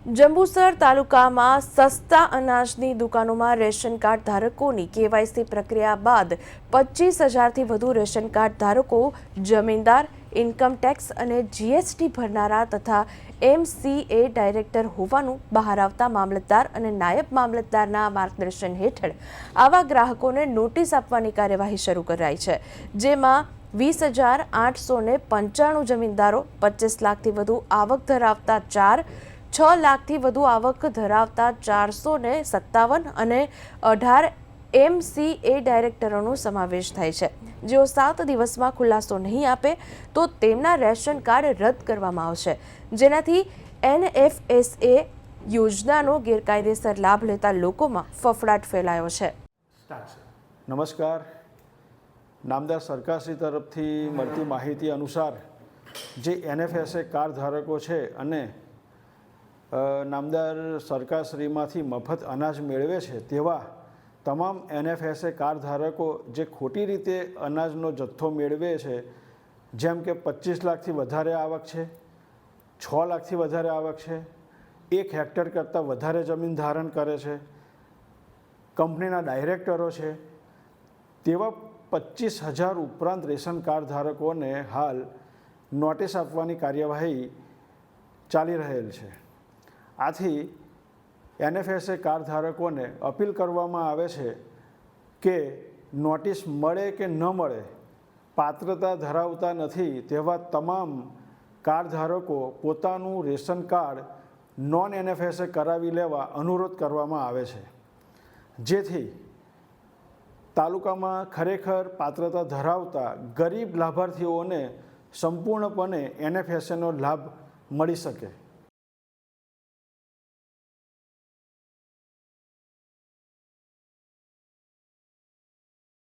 જંબુસર તાલુકામાં સસ્તા અનાજની દુકાનોમાં રેશન કાર્ડ ધારકોની કેવાયસી પ્રક્રિયા બાદ 25,000થી વધુ રેશન કાર્ડ ધારકો જમીનદાર, ઇન્કમ ટેક્સ અને જીએસટી ભરનારા તથા MCA ડાયરેક્ટર હોવાનું બહાર આવતા મામલતદાર અને નાયબ મામલતદારના માર્ગદર્શન હેઠળ આવા ગ્રાહકોને નોટિસ આપવાની કાર્યવાહી શરૂ કરાઈ છે, જેમાં 20,895 જમીનદારો, 25 લાખથી વધુ આવક ધરાવતા 4, 6 લાખથી વધુ આવક ધરાવતા 457 અને 18 MCA ડાયરેક્ટરોનો સમાવેશ થાય છે, જેઓ 7 દિવસમાં ખુલાસો નહીં આપે તો તેમના રેશન કાર્ડ રદ કરવામાં આવશે, જેનાથી NFSA યોજનાનો ગેરકાયદેસર લાભ લેતા લોકોમાં ફફડાટ ફેલાયો છે। નમસ્કાર। નામદાર સરકારશ્રી તરફથી મળતી માહિતી અનુસાર જે NFSA કાર્ડ ધારકો છે અને નામદાર સરકારશ્રીમાંથી મફત અનાજ મેળવે છે તેવા તમામ NFSA કાર્ડ ધારકો જે ખોટી રીતે અનાજનો જથ્થો મેળવે છે, જેમ કે 25 લાખથી વધારે આવક છે, 6 લાખથી વધારે આવક છે, 1 હેક્ટર કરતાં વધારે જમીન ધારણ કરે છે, કંપનીના ડાયરેક્ટરો છે, તેવા 25,000 ઉપરાંત રેશન કાર્ડ ધારકોને હાલ નોટિસ આપવાની કાર્યવાહી ચાલી રહેલ છે। આથી NFSA કાર્ડ ધારકોને અપીલ કરવામાં આવે છે કે નોટિસ મળે કે ન મળે, પાત્રતા ધરાવતા નથી તેવા તમામ કાર્ડ ધારકો પોતાનું રેશન કાર્ડ નોન NFSA કરાવી લેવા અનુરોધ કરવામાં આવે છે, જેથી તાલુકામાં ખરેખર પાત્રતા ધરાવતા ગરીબ લાભાર્થીઓને સંપૂર્ણપણે NFSAનો લાભ મળી શકે।